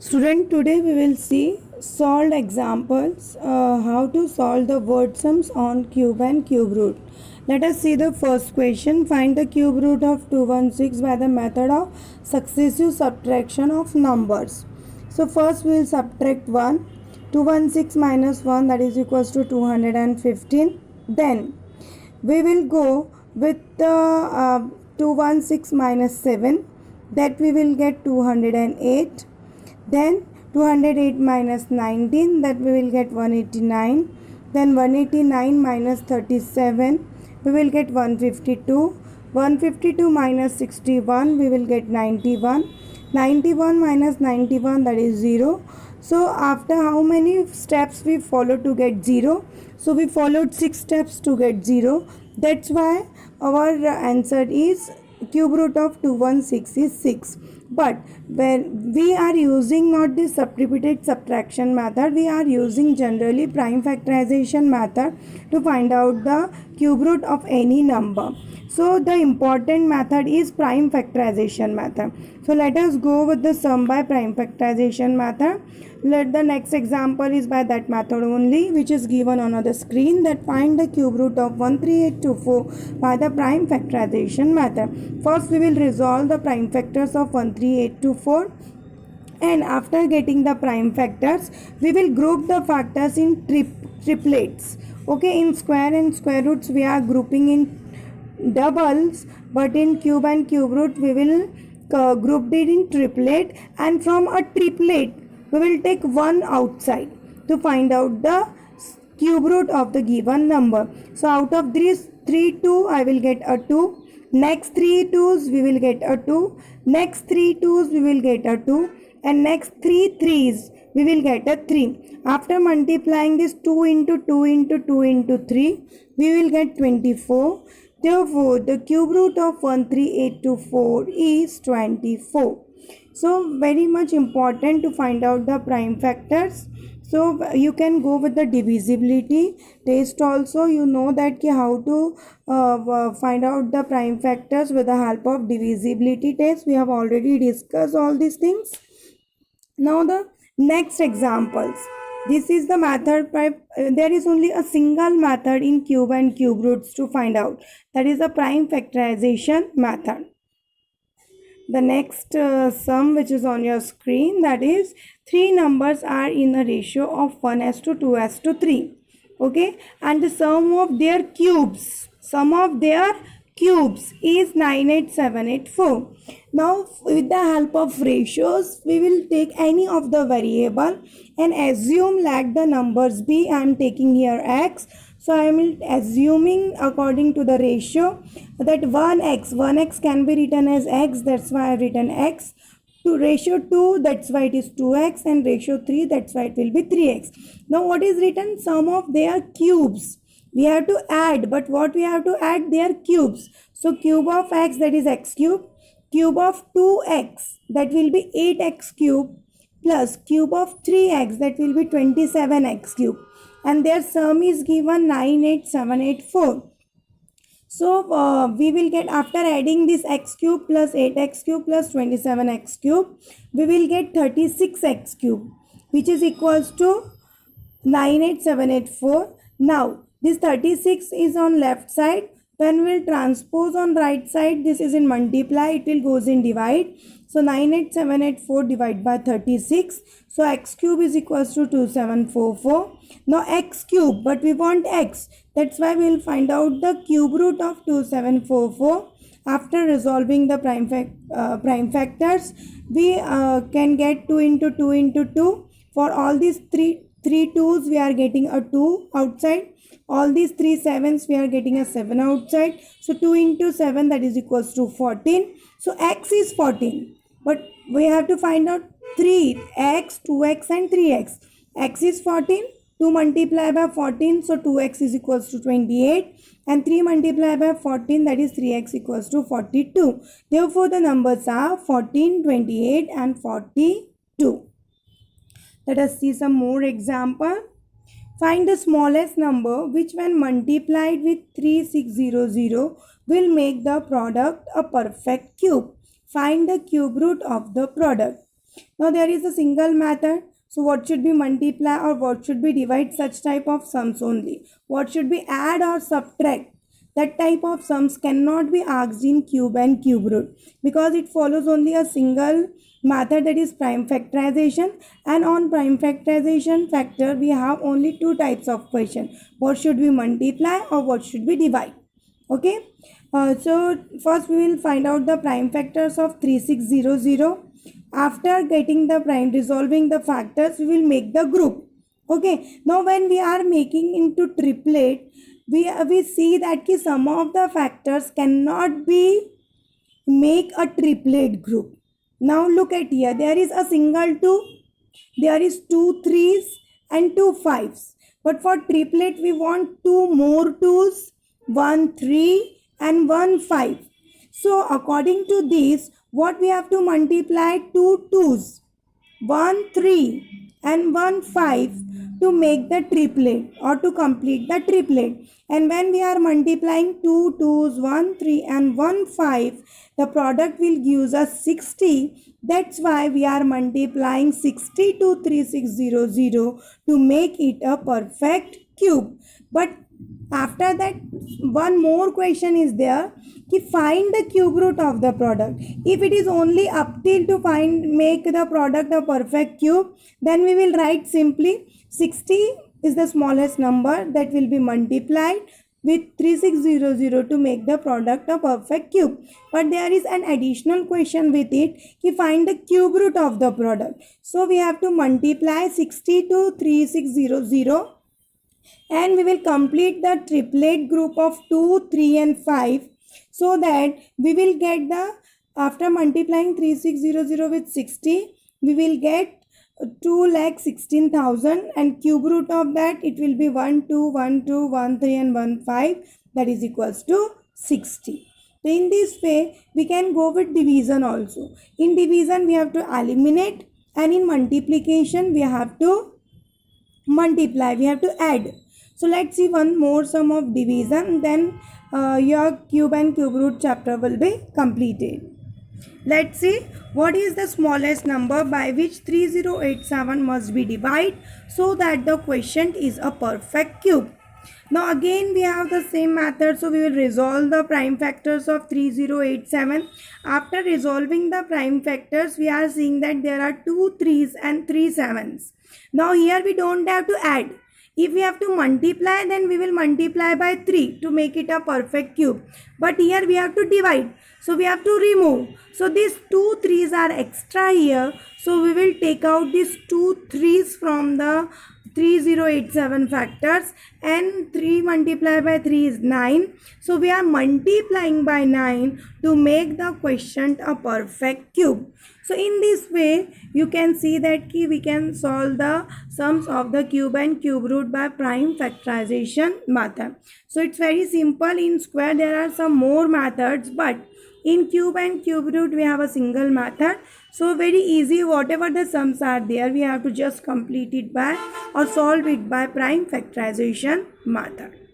Student, today we will see solved examples how to solve the word sums on cube and cube root. Let us see the first question. Find the cube root of 216 by the method of successive subtraction of numbers. So first we will subtract 1. 216 minus 1, that is equals to 215. Then we will go with the 216 minus 7, that we will get 208. Then 208 minus 19, that we will get 189. Then 189 minus 37, we will get 152. 152 minus 61, we will get 91. 91 minus 91, that is 0. So after how many steps we follow to get 0? So we followed 6 steps to get 0. That's why our answer is cube root of 216 is 6. But when we are using not this repeated subtraction method, we are using generally prime factorization method to find out the cube root of any number. So the important method is prime factorization method. So let us go with the sum by prime factorization method. Let the next example is by that method only, which is given on the screen, that find the cube root of 13824 by the prime factorization method. First we will resolve the prime factors of 13824, and after getting the prime factors we will group the factors in triplets. Okay, in square and square roots we are grouping in doubles, but in cube and cube root we will group it in triplet, and from a triplet we will take one outside to find out the cube root of the given number. So out of these 2 I will get a 2. Next 3 2's we will get a 2. Next 3 2's we will get a 2. And next 3 3's we will get a 3. After multiplying this 2 into 2 into 2 into 3, we will get 24. Therefore, the cube root of 13824 is 24. So very much important to find out the prime factors. So you can go with the divisibility test also. You know that how to find out the prime factors with the help of divisibility test. We have already discussed all these things. Now the next examples. This is the method. There is only a single method in cube and cube roots to find out. That is the prime factorization method. The next sum which is on your screen, that is 3 numbers are in a ratio of 1:2:3. Okay, and the sum of their cubes is 98784. Now with the help of ratios we will take any of the variable and assume let the numbers be. I am taking here x. So I am assuming according to the ratio that 1x can be written as x, that's why I have written x. To ratio 2, that's why it is 2x, and ratio 3, that's why it will be 3x. Now what is written? Sum of their cubes. We have to add, but what we have to add? Their cubes. So cube of x, that is x cube. Cube of 2x, that will be 8x cube, plus cube of 3x, that will be 27x cube. And their sum is given 98784. So we will get, after adding this x cube plus 8x cube plus 27x cube, we will get 36x cube, which is equals to 98784. Now this 36 is on left side. When we will transpose on right side, this is in multiply, it will goes in divide. So 98784 divided by 36. So x cube is equals to 2744. Now x cube, but we want x. That's why we will find out the cube root of 2744. After resolving the prime factors, we can get 2 into 2 into 2. For all these three 2's we are getting a 2 outside. All these 3 7's we are getting a 7 outside. So 2 into 7, that is equals to 14. So x is 14. But we have to find out 3x, 2x and 3x. X is 14. 2 multiplied by 14. So 2x is equals to 28. And 3 multiplied by 14, that is 3x equals to 42. Therefore the numbers are 14, 28 and 42. Let us see some more example. Find the smallest number which when multiplied with 3600 will make the product a perfect cube. Find the cube root of the product. Now there is a single method. So what should be multiply or what should be divide? Such type of sums only. What should be add or subtract? That type of sums cannot be asked in cube and cube root, because it follows only a single method, that is prime factorization. And on prime factorization factor we have only two types of question: what should we multiply or what should we divide. Okay. So first we will find out the prime factors of 3600. After getting the prime, resolving the factors, we will make the group. Okay. Now when we are making into triplet, we see that ki some of the factors cannot be make a triplet group. Now look at here, there is a single 2, there is 2 3s and 2 5s. But for triplet we want 2 more 2s, 1 3 and 1 5. So according to this, what we have to multiply? 2 2s, 1 3 and 1 5 to make the triplet or to complete the triplet. And when we are multiplying 2 2s, 1 3 and 1 5, the product will give us 60. That's why we are multiplying 60 to 3600 to make it a perfect cube. But after that, one more question is there, ki find the cube root of the product. If it is only up till to make the product a perfect cube, then we will write simply 60 is the smallest number that will be multiplied with 3600 to make the product a perfect cube. But there is an additional question with it, ki find the cube root of the product. So we have to multiply 60 to 3600 and we will complete the triplet group of 2 3 and 5, so that we will get the, after multiplying 3600 with 60, we will get 2,16,000, and cube root of that, it will be 1 2 1 2 1 3 and 1 5, that is equals to 60. So in this way we can go with division also. In division we have to eliminate, and in multiplication we have to multiply, we have to add. So let's see one more sum of division, then your cube and cube root chapter will be completed. Let's see what is the smallest number by which 3087 must be divided so that the quotient is a perfect cube. Now again we have the same method, so we will resolve the prime factors of 3087. After resolving the prime factors, we are seeing that there are 2 3s and 3 7s. Now here we don't have to add. If we have to multiply, then we will multiply by 3 to make it a perfect cube. But here we have to divide, so we have to remove. So these 2 3s are extra here, so we will take out these 2 3s from the 3087 factors, and 3 multiplied by 3 is 9. So we are multiplying by 9 to make the quotient a perfect cube. So in this way you can see that we can solve the sums of the cube and cube root by prime factorization method. So it's very simple. In square there are some more methods, but in cube and cube root we have a single method. So very easy, whatever the sums are there, we have to just complete it by or solve it by prime factorization method.